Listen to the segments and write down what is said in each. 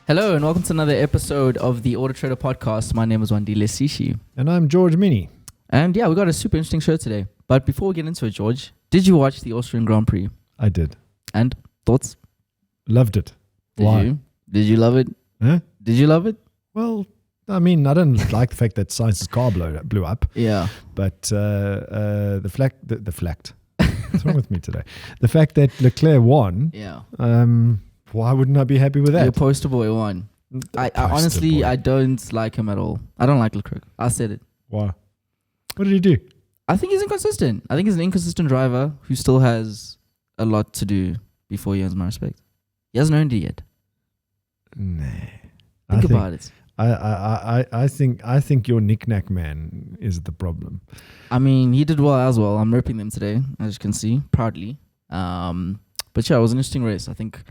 Hello and welcome to another episode of the AutoTrader Podcast. My name is Wandile Sishi. And I'm George Mienie. And yeah, we got a super interesting show today. But before we get into it, George, did you watch the Austrian Grand Prix? I did. And thoughts? Loved it. Why? Did you love it? Huh? Did you love it? Well, I mean, I didn't like the fact that Sainz's car blew up. Yeah. But the fact. What's wrong with me today? The fact that Leclerc won. Yeah. Why wouldn't I be happy with that? Your poster boy won. I honestly, I don't like him at all. I don't like Leclerc. I said it. Why? What did he do? I think he's inconsistent. I think he's an inconsistent driver who still has a lot to do before he earns my respect. He hasn't earned it yet. Nah. Think about it. I think your knick-knack man is the problem. I mean, he did well as well. I'm repping them today, as you can see, proudly. But yeah, it was an interesting race. I think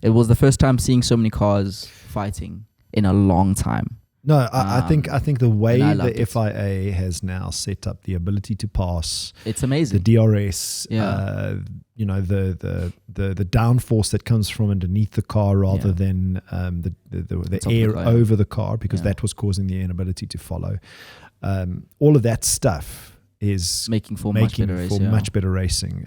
it was the first time seeing so many cars fighting in a long time. No, I think the way the it. FIA has now set up the ability to pass, it's amazing. The DRS, Yeah. The downforce that comes from underneath the car rather than the air over the car, because that was causing the inability to follow. All of that stuff is making for much better racing.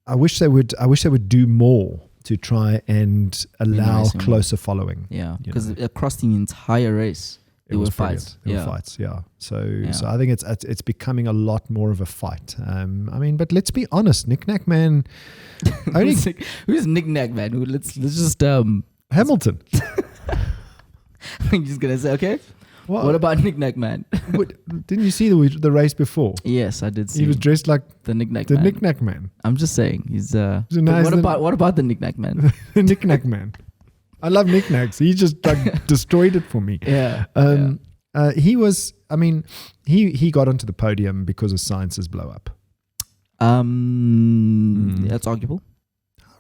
I wish they would do more to try and allow closer following. Yeah, because across the entire race, there were fights. There were fights, yeah. So I think it's becoming a lot more of a fight. But let's be honest, Knick-Knack Man. Who's Knick-Knack Man? Let's just Hamilton. I'm just gonna say, okay. What about Knick-Knack Man? Didn't you see the race before? Yes, I did see. He was dressed like the Knick-Knack Man. Knick-Knack Man. I'm just saying, he's nice. What about the Knick-Knack Man? The Knick-Knack Man. I love knickknacks. He just destroyed it for me. Yeah. He was. I mean, he got onto the podium because of Sainz's blow up. That's arguable.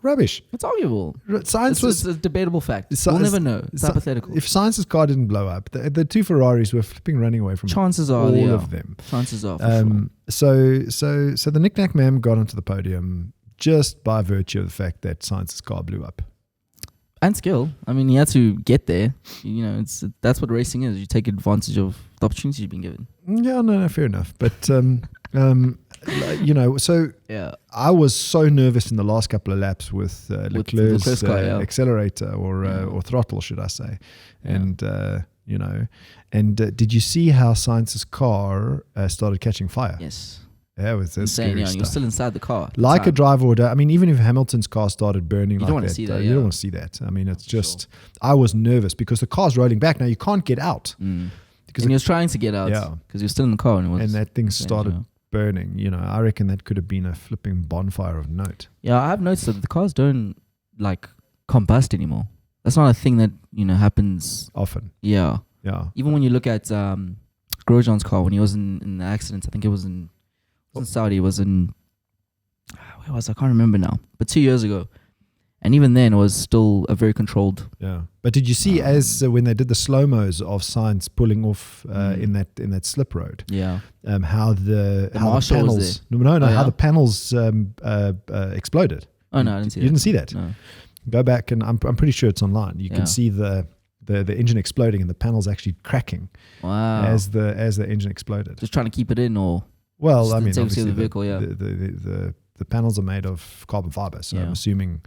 Rubbish. It's arguable. Sainz was a debatable fact. We'll never know. It's hypothetical. If Sainz's car didn't blow up, the two Ferraris were running away from chances are all of them. Chances are. For sure. So the Knick-Knack Man got onto the podium just by virtue of the fact that Sainz's car blew up. And skill. I mean, he had to get there. That's what racing is. You take advantage of the opportunities you've been given. Yeah, no, fair enough. But I was so nervous in the last couple of laps with Leclerc's accelerator or throttle, should I say? And did you see how Sainz's car started catching fire? Yes. That was insane. You're still inside the car. Like a driver would. I mean, even if Hamilton's car started burning, you don't want to see that. You don't want to see that. I mean, it's just. Sure. I was nervous because the car's rolling back now. You can't get out. Because he was trying to get out. Yeah. Because you're still in the car and that thing started burning. I reckon that could have been a flipping bonfire of note. Yeah, I've noticed that the cars don't combust anymore. That's not a thing that happens often. Yeah. Yeah. Even when you look at Grosjean's car when he was in the accident, I think it was in Saudi, was in where was I can't remember now, but 2 years ago, and even then it was still a very controlled. Yeah, but did you see when they did the slow-mos of Sainz pulling off in that slip road? Yeah, how the marshal panels was there. how the panels exploded. Oh no, I didn't see that. You didn't see that? No. Go back and I'm pretty sure it's online. You can see the engine exploding and the panels actually cracking. Wow. As the engine exploded. Just trying to keep it in, or. Well, I mean, obviously the vehicle, the panels are made of carbon fiber, so I'm assuming,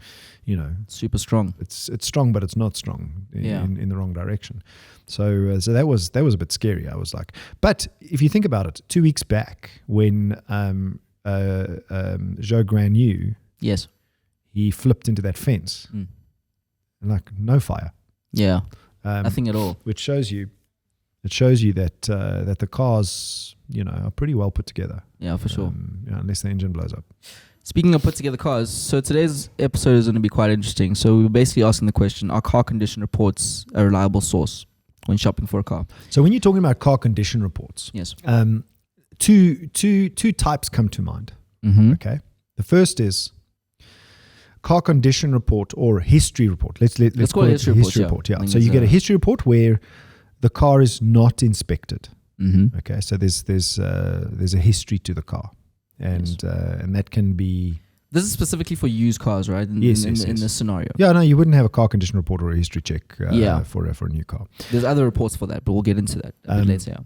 super strong. It's strong, but it's not strong in the wrong direction. So that was a bit scary. I was like, but if you think about it, 2 weeks back when Joe Granu, yes, he flipped into that fence, no fire. Yeah, nothing at all. Which shows you. It shows you that the cars, are pretty well put together. Yeah, for sure. Unless the engine blows up. Speaking of put together cars, so today's episode is going to be quite interesting. So we're basically asking the question: are car condition reports a reliable source when shopping for a car? So when you're talking about car condition reports, yes, two types come to mind. Mm-hmm. Okay, the first is car condition report or history report. Let's call it a history report. Yeah. So you get a history report where the car is not inspected. Mm-hmm. Okay, so there's a history to the car, and that can be This is specifically for used cars, right? In this scenario. Yeah, no, you wouldn't have a car condition report or a history check for a new car. There's other reports for that, but we'll get into that a bit later.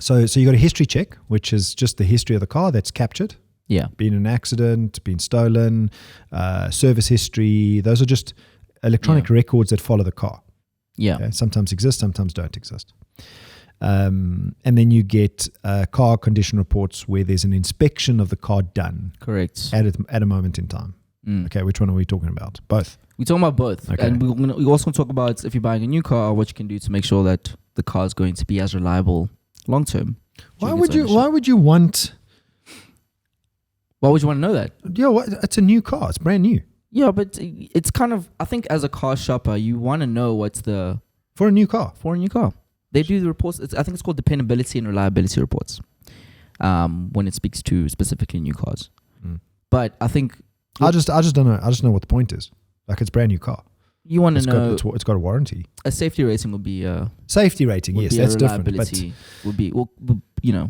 So you got a history check, which is just the history of the car that's captured. Yeah. Been an accident, been stolen, service history. Those are just electronic records that follow the car. Yeah. Okay? Sometimes exist, sometimes don't exist. And then you get car condition reports where there's an inspection of the car done. Correct. At a moment in time. Okay, which one are we talking about? Both. We're talking about both. Okay. And we also talk about if you're buying a new car, what you can do to make sure that the car is going to be as reliable long term. Why would you want... Why would you want to know that? Yeah, it's a new car. It's brand new. Yeah, but it's kind of... I think as a car shopper, you want to know what's the... For a new car. They do the reports. I think it's called dependability and reliability reports when it speaks to specifically new cars. But I think... I just don't know. I just know what the point is. Like, it's a brand new car. You want to know... It's got a warranty. A safety rating would be... Safety rating, yes, that's different. But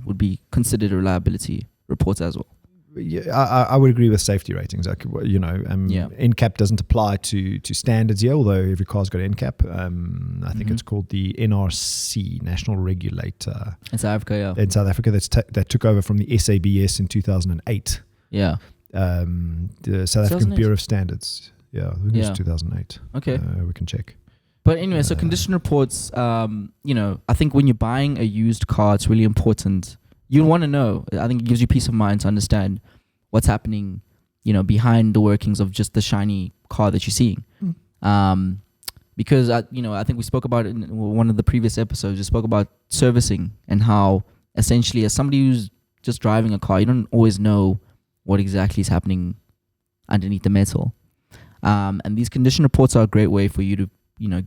would be considered a reliability report as well. Yeah, I would agree with safety ratings. Like, NCAP doesn't apply to standards here, although every car's got NCAP. I think it's called the NRC, National Regulator. In South Africa, In South Africa, that took over from the SABS in 2008. Yeah. The South African Bureau of Standards. Yeah, I think it was 2008. Okay. We can check. But anyway, so condition reports, I think when you're buying a used car, it's really important. You want to know. I think it gives you peace of mind to understand what's happening, behind the workings of just the shiny car that you're seeing. Because I think we spoke about it in one of the previous episodes. We spoke about servicing and how essentially, as somebody who's just driving a car, you don't always know what exactly is happening underneath the metal. And these condition reports are a great way for you to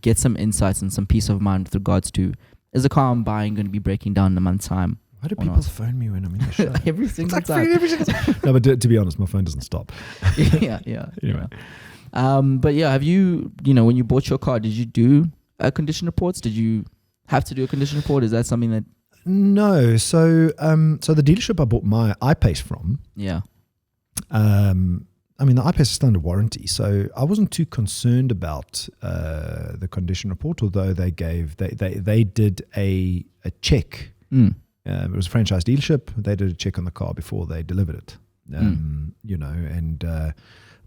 get some insights and some peace of mind with regards to, is the car I'm buying going to be breaking down in a month's time? Why do people phone me when I'm in the show? Every single time. No, but to be honest, my phone doesn't stop. Yeah. Anyway. But yeah, have you, when you bought your car, did you do condition reports? Did you have to do a condition report? Is that something that... No. So the dealership I bought my I-Pace from... Yeah. The I-Pace is still under warranty, so I wasn't too concerned about the condition report, although they did a check. It was a franchise dealership. They did a check on the car before they delivered it. But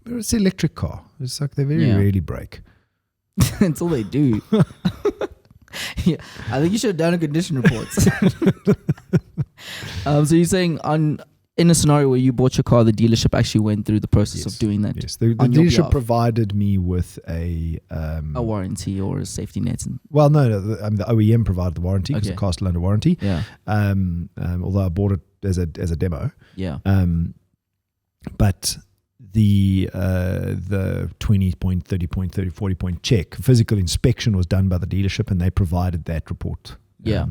it's an electric car. It's like they very rarely break. That's all they do. Yeah, I think you should have done a condition report. So you're saying in a scenario where you bought your car, the dealership actually went through the process of doing that. Yes, the dealership provided me with a warranty or a safety net. The OEM provided the warranty because the car's still under warranty. Yeah. Although I bought it as a demo. Yeah. But the 20-point, 30-point, 40-point check, physical inspection was done by the dealership, and they provided that report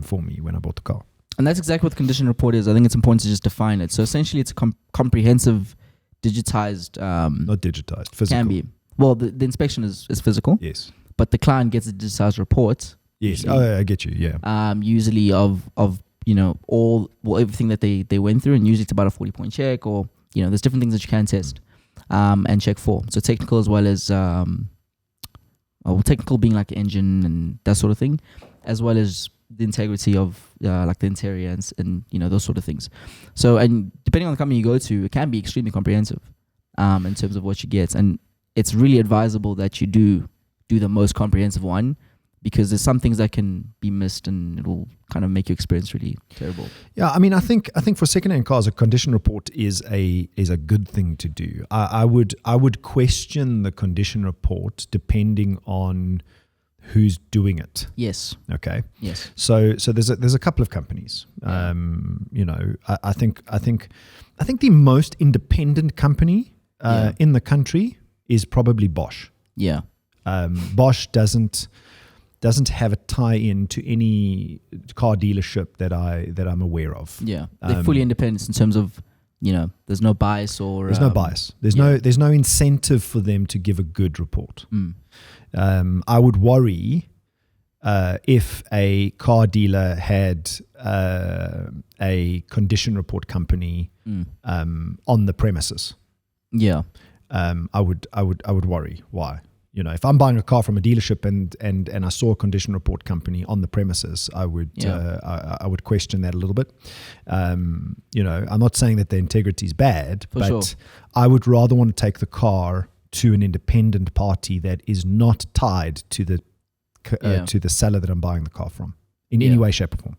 for me when I bought the car. And that's exactly what the condition report is. I think it's important to just define it. So essentially, it's a comprehensive, digitized... not digitized, physical. Can be. Well, the inspection is physical. Yes. But the client gets a digitized report. Yes. I get you, yeah. Usually of everything that they went through, and usually it's about a 40-point check, or, there's different things that you can test and check for. So technical as well as... technical being like engine and that sort of thing, as well as the integrity of like the interior and those sort of things. So, and depending on the company you go to, it can be extremely comprehensive in terms of what you get, and it's really advisable that you do the most comprehensive one, because there's some things that can be missed and it will kind of make your experience really terrible. Yeah, I think for second-hand cars, a condition report is a good thing to do. I would question the condition report depending on who's doing it. Yes. Okay. Yes. So there's a couple of companies. I think the most independent company in the country is probably Bosch. Yeah. Bosch doesn't have a tie-in to any car dealership that I'm aware of. Yeah. They're fully independent in terms of, there's no bias or... There's no bias. There's no incentive for them to give a good report. I would worry if a car dealer had a condition report company on the premises. Yeah. I would worry. Why? You know, if I'm buying a car from a dealership and I saw a condition report company on the premises, I would I would question that a little bit. You know, I'm not saying that the integrity is bad, but I would rather want to take the car to an independent party that is not tied to the seller that I'm buying the car from in any way, shape, or form.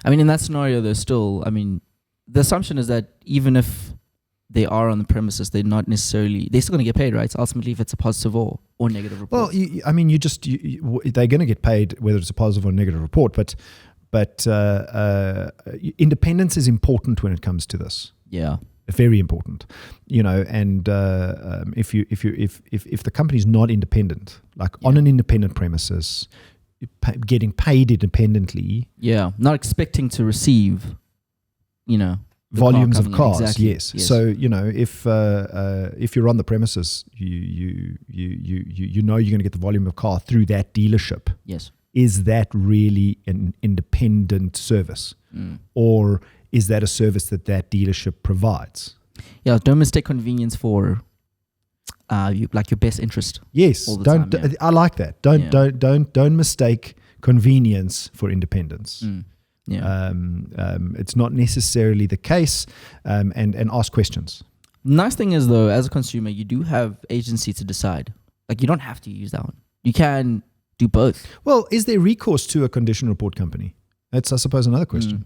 I mean, in that scenario, there's still, I mean, the assumption is that even if they are on the premises, they're still going to get paid, right? So ultimately, if it's a positive or negative report. Well, I mean, they're going to get paid whether it's a positive or negative report, but independence is important when it comes to this. Yeah. Very important, you know, and if the company's not independent, like on an independent premises, getting paid independently, not expecting to receive, you know, volumes of cars, exactly. yes. So you know, if you're on the premises, you know you're going to get the volume of car through that dealership. Yes. Is that really an independent service, or is that a service that dealership provides? Yeah, don't mistake convenience for your best interest. Yes, all the time, I like that. Don't mistake convenience for independence. Yeah. It's not necessarily the case, and ask questions. Nice thing is though, as a consumer, you do have agency to decide. Like, you don't have to use that one. You can do both. Well, is there recourse to a condition report company? That's, I suppose, another question.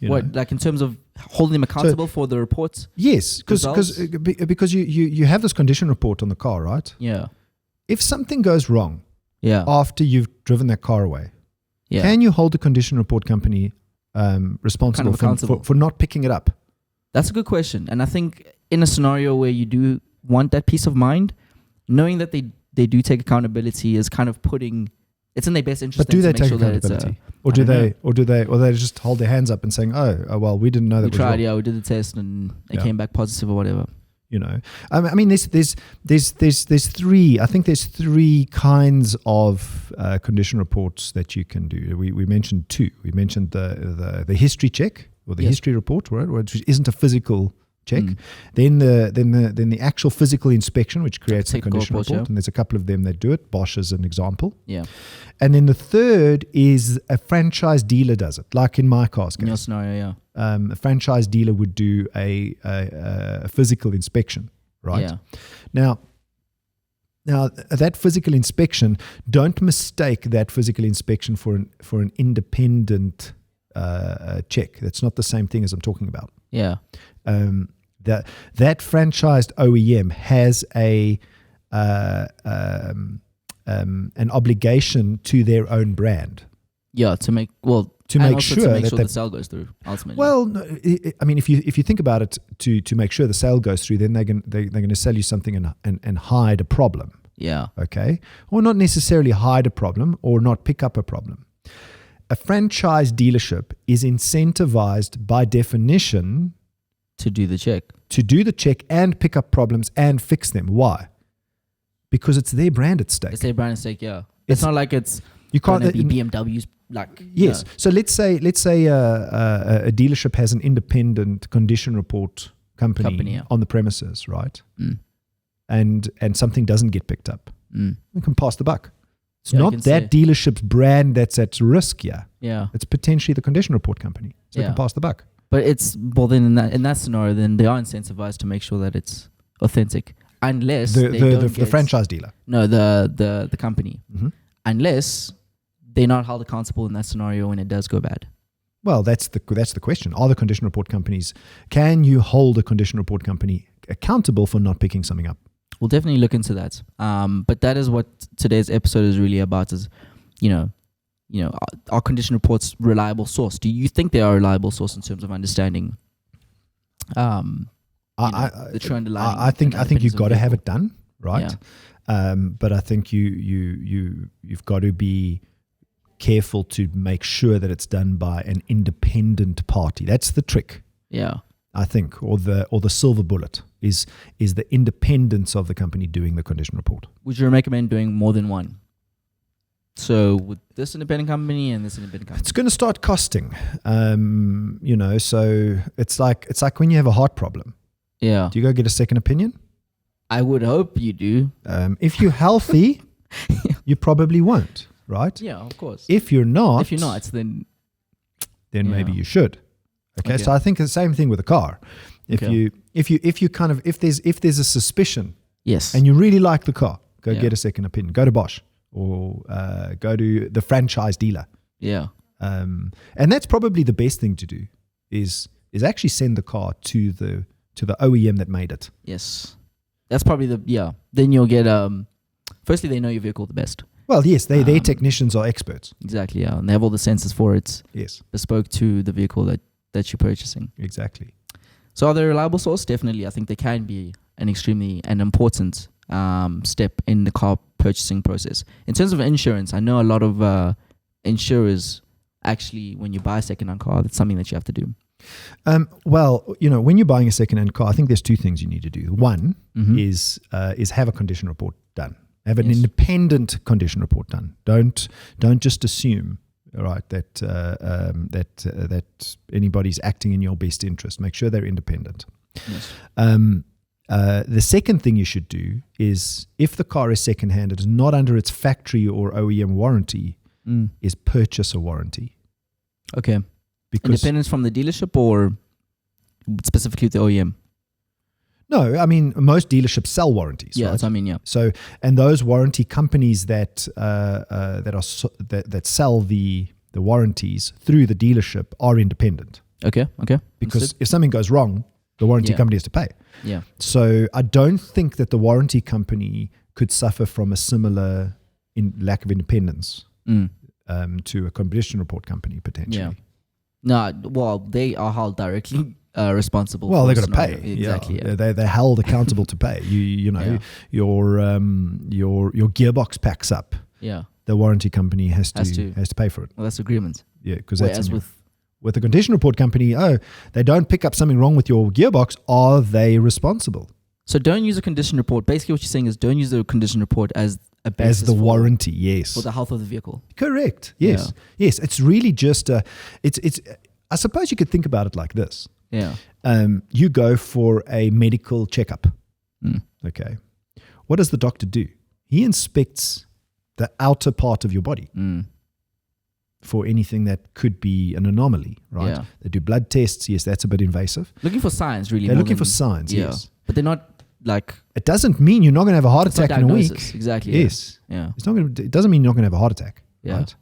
What, like in terms of holding them accountable for the reports? Yes, because you have this condition report on the car, right? Yeah. If something goes wrong after you've driven that car away, can you hold the condition report company responsible for not picking it up? That's a good question. And I think in a scenario where you do want that peace of mind, knowing that they do take accountability is kind of putting... It's in their best interest. But do they take accountability, or do they just hold their hands up and saying, "Oh, well, we didn't know that we tried. We did the test and it came back positive or whatever." You know, I mean, there's three. I think there's three kinds of condition reports that you can do. We mentioned two. We mentioned the history check or the history report, right, which isn't a physical check. Then the actual physical inspection, which creates a condition report, and there's a couple of them that do it. Bosch is an example. Yeah. And then the third is a franchise dealer does it, like in my car's case. In your scenario, a franchise dealer would do a physical inspection, right? Yeah. Now that physical inspection, don't mistake that physical inspection for an independent check. That's not the same thing as I'm talking about. Yeah. That franchised OEM has an obligation to their own brand. Yeah, to make sure that the sale goes through ultimately. Well, no, I mean, if you think about it, to make sure the sale goes through, then they're going to sell you something and hide a problem. Yeah. Okay. Or not necessarily hide a problem or not pick up a problem. A franchise dealership is incentivized by definition to do the check and pick up problems and fix them. Why? Because it's their brand at stake. It's their brand at stake. Yeah. It's not like it's be BMW's like. Yes. So let's say a dealership has an independent condition report company on the premises, right? And something doesn't get picked up. We can pass the buck. It's not that dealership's brand that's at risk here. Yeah. It's potentially the condition report company. So they can pass the buck. But then in that scenario, then they are incentivized to make sure that it's authentic, unless the franchise dealer. No, the company, unless they're not held accountable in that scenario when it does go bad. Well, that's the question. Are the condition report companies? Can you hold a condition report company accountable for not picking something up? We'll definitely look into that. But that is what today's episode is really about. Is are condition reports reliable source? Do you think they are a reliable source in terms of understanding the true underlying? I think you've got to have it done, right? Yeah. But I think you've got to be careful to make sure that it's done by an independent party. That's the trick. Yeah. I think, or the silver bullet is the independence of the company doing the condition report. Would you recommend doing more than one? So with this independent company and this independent company, it's going to start costing. So it's like when you have a heart problem. Yeah. Do you go get a second opinion? I would hope you do. If you're healthy, you probably won't, right? Yeah, of course. If you're not, then maybe you should. Okay, so I think the same thing with a car. If there's a suspicion, yes, and you really like the car, go get a second opinion. Go to Bosch or go to the franchise dealer. Yeah. And that's probably the best thing to do is actually send the car to the OEM that made it. Yes. That's probably then you'll get firstly they know your vehicle the best. Well, yes, their technicians are experts. Exactly, yeah. And they have all the sensors for it. Yes. Bespoke to the vehicle that you're purchasing. Exactly. So are they a reliable source? Definitely. I think they can be an important step in the car purchasing process. In terms of insurance, I know a lot of insurers actually, when you buy a second-hand car, that's something that you have to do. Well, when you're buying a second-hand car, I think there's two things you need to do. One is have a condition report done. Have an independent condition report done. Don't just assume, right, that anybody's acting in your best interest. Make sure they're independent. Yes. The second thing you should do is, if the car is second-hand, it is not under its factory or OEM warranty, is purchase a warranty. Okay. Because independence from the dealership or specifically the OEM? No, I mean, most dealerships sell warranties. Yeah, right? that's what I mean, yeah. So, and those warranty companies that sell the warranties through the dealership are independent. Okay. Because if something goes wrong, the warranty company has to pay. Yeah. So I don't think that the warranty company could suffer from a similar lack of independence to a condition report company potentially. Yeah. No, well, they are held directly responsible. Well, they're going to pay. Exactly. Yeah. They're held accountable to pay. Your gearbox packs up. Yeah. The warranty company has to pay for it. Well, that's agreement. Yeah, because that's with the condition report company. Oh, they don't pick up something wrong with your gearbox. Are they responsible? So don't use a condition report. Basically, what you're saying is don't use the condition report as a basis as the warranty. Yes, for the health of the vehicle. Correct. Yes. Yeah. Yes. It's really just it's. I suppose you could think about it like this. Yeah. You go for a medical checkup. Okay. What does the doctor do? He inspects the outer part of your body for anything that could be an anomaly, right? Yeah. They do blood tests. Yes, that's a bit invasive. Looking for signs, really. They're looking for signs, yes. But they're not like... It doesn't mean you're not going to have a heart attack in a week. Exactly. Yes. Yeah. It doesn't mean you're not going to have a heart attack, right?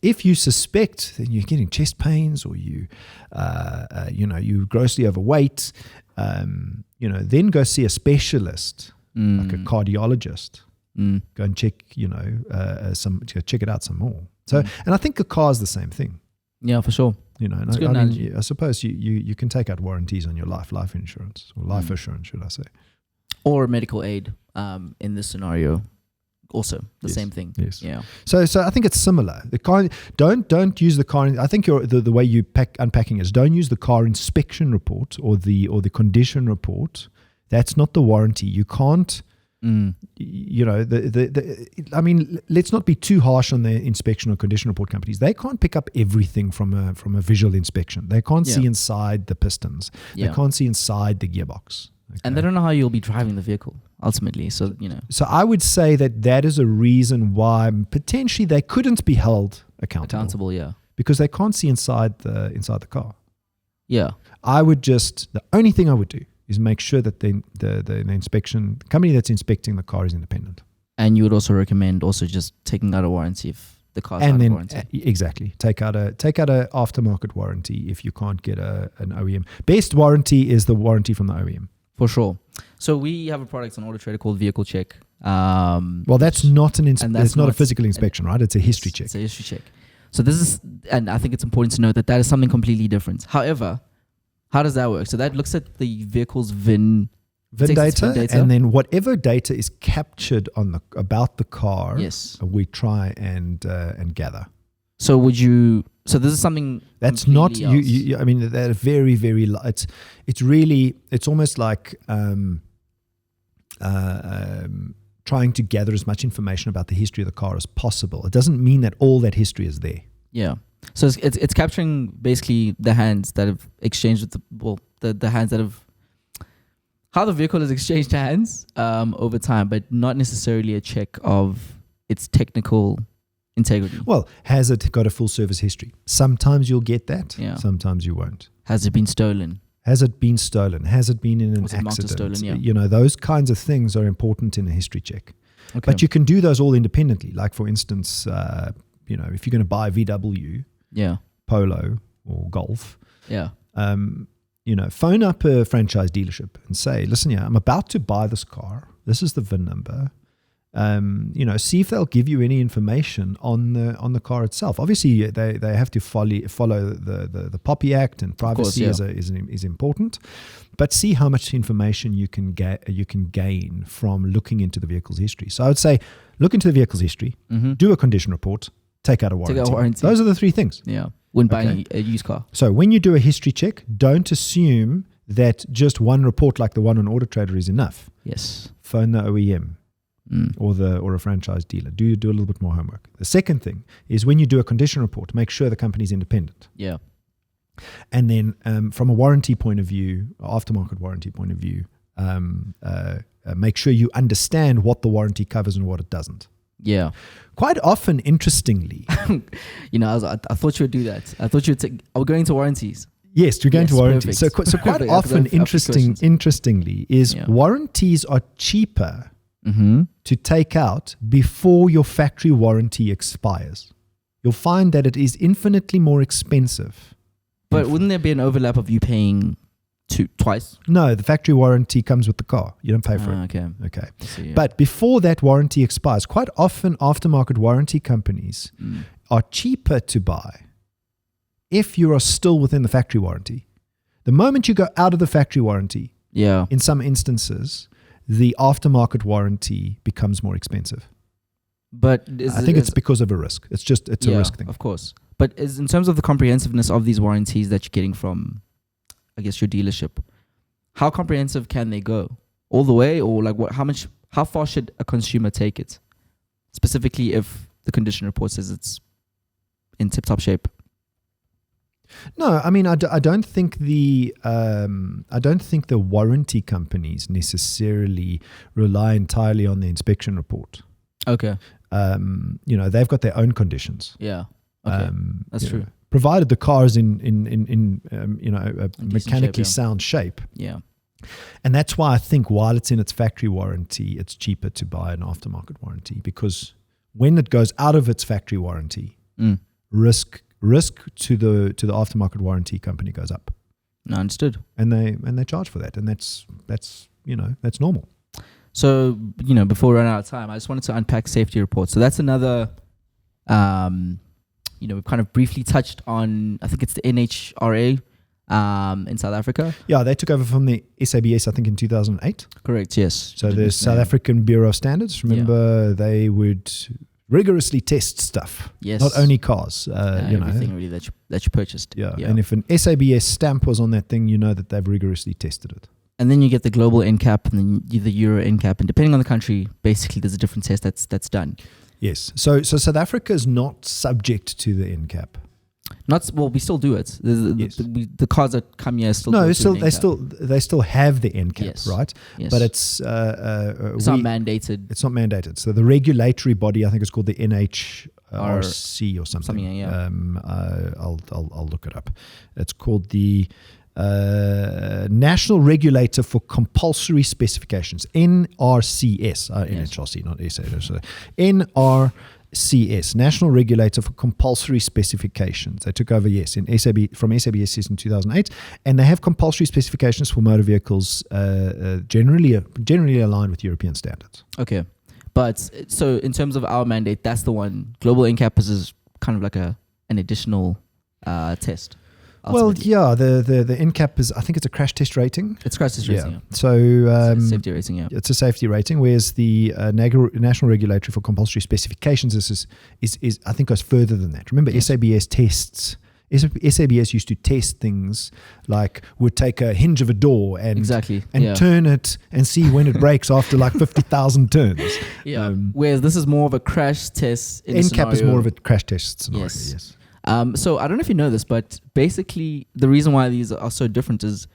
If you suspect that you're getting chest pains or you're grossly overweight, then go see a specialist, like a cardiologist. Go and check, check it out some more. So, and I think a car is the same thing. Yeah, for sure. I suppose you can take out warranties on your life insurance or life assurance, should I say, or medical aid. In this scenario, also the same thing. Yes. Yeah. So I think it's similar. The car, don't use the car. I think the way you unpacking is don't use the car inspection report or the condition report. That's not the warranty. You can't. Let's not be too harsh on the inspection or condition report companies. They can't pick up everything from a visual inspection. They can't see inside the pistons. They can't see inside the gearbox. Okay. And they don't know how you'll be driving the vehicle ultimately. So So I would say that is a reason why potentially they couldn't be held accountable. Yeah. Because they can't see inside the car. Yeah. The only thing I would do is make sure that the company that's inspecting the car is independent. And you would also recommend just taking out a warranty if the car's out of warranty. Exactly. Take out a aftermarket warranty if you can't get an OEM. Best warranty is the warranty from the OEM. For sure. So we have a product on AutoTrader called Vehicle Check. Well, that's not it's not a physical inspection, right? It's a history check. It's a history check. So this is, and I think it's important to note that is something completely different. However, how does that work? So that looks at the vehicle's VIN data, and then whatever data is captured about the car, we try and gather. So this is something that's not you. I mean, they're very, very. It's almost like trying to gather as much information about the history of the car as possible. It doesn't mean that all that history is there. Yeah. So it's capturing basically the hands that have exchanged with the hands that have how the vehicle is exchanged hands over time, but not necessarily a check of its technical integrity. Well, has it got a full service history? Sometimes you'll get that. Yeah. Sometimes you won't. Has it been stolen? Has it been stolen? Has it been in an Was it marked as accident? stolen? Yeah. You know, those kinds of things are important in a history check. Okay. But you can do those all independently. Like, for instance, you know, if you're going to buy a VW, Polo, or Golf, you know, phone up a franchise dealership and say, listen, I'm about to buy this car. This is the VIN number. You know, see if they'll give you any information on the car itself. Obviously, they have to follow the POPI Act, and privacy is important. But see how much information you can gain from looking into the vehicle's history. So I would say, look into the vehicle's history, do a condition report, take out a warranty. Those are the three things. Yeah, when buying a used car. So when you do a history check, don't assume that just one report like the one on AutoTrader is enough. Yes. Phone the OEM. Or a franchise dealer. Do a little bit more homework. The second thing is, when you do a condition report, make sure the company's independent. Yeah. And then from a warranty point of view, aftermarket warranty point of view, make sure you understand what the warranty covers and what it doesn't. Yeah. Quite often, interestingly, you know, I thought you would do that. I thought you would take. Are we going to warranties? Yes, you're going to warranties. So quite often, interestingly, is warranties are cheaper to take out before your factory warranty expires. You'll find that it is infinitely more expensive. But wouldn't there be an overlap of you paying twice? No, the factory warranty comes with the car. You don't pay for it. Okay. See, yeah. But before that warranty expires, quite often aftermarket warranty companies are cheaper to buy if you are still within the factory warranty. The moment you go out of the factory warranty, in some instances, the aftermarket warranty becomes more expensive. But I think it's because of a risk. It's a risk thing. Of course. But in terms of the comprehensiveness of these warranties that you're getting from, I guess, your dealership, how comprehensive can they go? All the way, or like how far should a consumer take it? Specifically if the condition report says it's in tip-top shape. No, I mean, I don't think the warranty companies necessarily rely entirely on the inspection report. Okay. You know, they've got their own conditions. Yeah. Okay. That's true. Provided the car is in you know, a mechanically sound shape. Yeah. And that's why I think while it's in its factory warranty, it's cheaper to buy an aftermarket warranty, because when it goes out of its factory warranty, risk to the aftermarket warranty company goes up. No, understood. And they charge for that, and that's you know, that's normal. So, you know, before we run out of time, I just wanted to unpack safety reports. So that's another, you know, we've kind of briefly touched on, I think it's the NHRA in South Africa. Yeah, they took over from the SABS, I think, in 2008. Correct, yes. So the South African Bureau of Standards, remember, they would rigorously test stuff. Yes. Not only cars. You everything know, really that you purchased. Yeah. And if an SABS stamp was on that thing, you know that they've rigorously tested it. And then you get the global NCAP and then the Euro NCAP. And depending on the country, basically there's a different test that's done. Yes. So South Africa is not subject to the NCAP. We still do it. The cars that come here still. No, they still have the NCAP, right? Yes. But it's not mandated. It's not mandated. So the regulatory body, I think it's called the NHRC or something. Yeah. I'll look it up. It's called the National Regulator for Compulsory Specifications, NRCS, NHRC, not SA. So NRCS, National Regulator for Compulsory Specifications. They took over, from SABS in 2008, and they have compulsory specifications for motor vehicles, generally aligned with European standards. Okay, but so in terms of our mandate, that's the one. Global NCAP is kind of like an additional test. Ultimately. Well, the NCAP is, I think it's a crash test rating. It's crash test rating. Yeah. So it's a safety rating. Yeah, it's a safety rating. Whereas the National Regulatory for Compulsory Specifications is I think goes further than that. Remember, SABS tests. SABS used to test things like would take a hinge of a door and turn it and see when it breaks after like 50,000 turns. Yeah. Whereas this is more of a crash test. NCAP is more of a crash test scenario. Yes. So I don't know if you know this, but basically the reason why these are so different is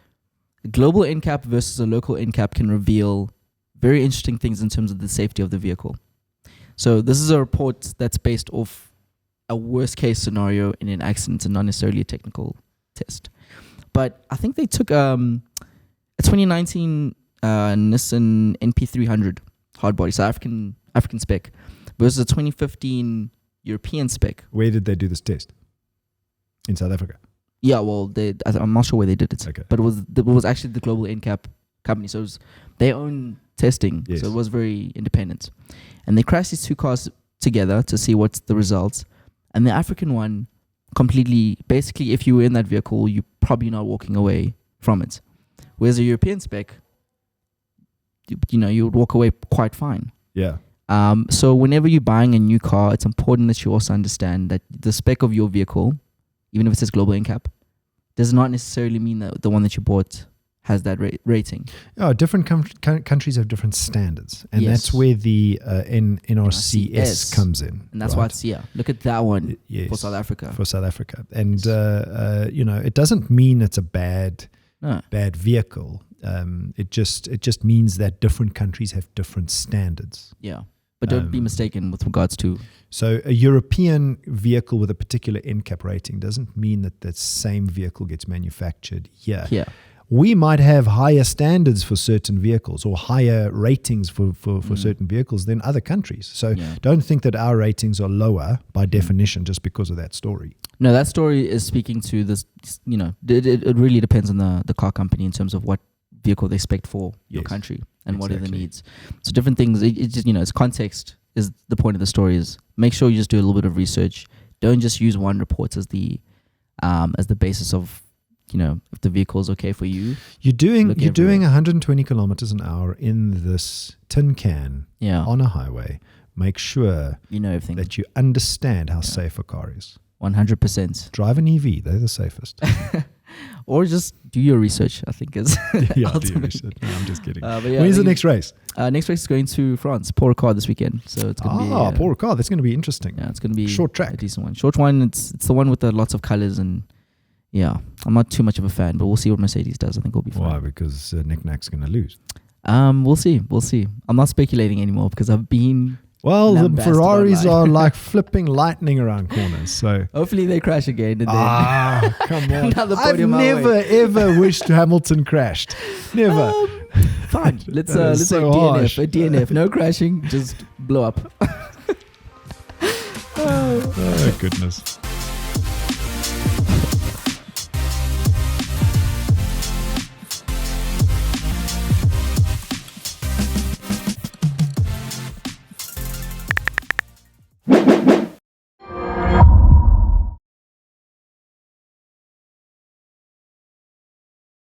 global NCAP versus a local NCAP can reveal very interesting things in terms of the safety of the vehicle. So this is a report that's based off a worst case scenario in an accident and not necessarily a technical test. But I think they took a 2019 Nissan NP300 hardbody, so African spec, versus a 2015 European spec. Where did they do this test? In South Africa? Yeah, well, I'm not sure where they did it, okay. But it was actually the global NCAP company, so it was their own testing, yes. So it was very independent. And they crashed these two cars together to see what's the results. And the African one, completely, basically, if you were in that vehicle, you're probably not walking away from it. Whereas a European spec, you would walk away quite fine. Yeah. So whenever you're buying a new car, it's important that you also understand that the spec of your vehicle, even if it says global NCAP, does not necessarily mean that the one that you bought has that rating. Oh, different countries have different standards, and that's where the NRCS comes in. And that's why it's look at that one for South Africa. For South Africa, and it doesn't mean it's a bad vehicle. It just means that different countries have different standards. Yeah. But don't be mistaken with regards to... So a European vehicle with a particular NCAP rating doesn't mean that that same vehicle gets manufactured here. Yeah. We might have higher standards for certain vehicles or higher ratings for certain vehicles than other countries. So don't think that our ratings are lower by definition just because of that story. No, that story is speaking to this, it really depends on the car company in terms of what vehicle they expect for your country and what are the needs. So different things, it just, it's context is the point of the story. Is make sure you just do a little bit of research. Don't just use one report as the basis of, if the vehicle is okay for you. You're doing 120 kilometers an hour in this tin can on a highway. Make sure everything, that you understand how safe a car is. 100%. Drive an EV; they're the safest. Or just do your research, I think is. Do your research. No, I'm just kidding. When's the next race? Next race is going to France, Paul Ricard this weekend. So it's going to be Paul Ricard. That's going to be interesting. Yeah, it's going to be short track, a decent one. Short one. It's the one with the lots of colors and. Yeah, I'm not too much of a fan, but we'll see what Mercedes does. I think we'll be fine. Why? Because Nick Nack's going to lose. We'll see. I'm not speculating anymore because I've been. Well, the Ferraris are like flipping lightning around corners. So hopefully they crash again. And then come on! I've never ever wished Hamilton crashed. Never. Fine. Let's so DNF. A DNF. No crashing. Just blow up. Oh goodness.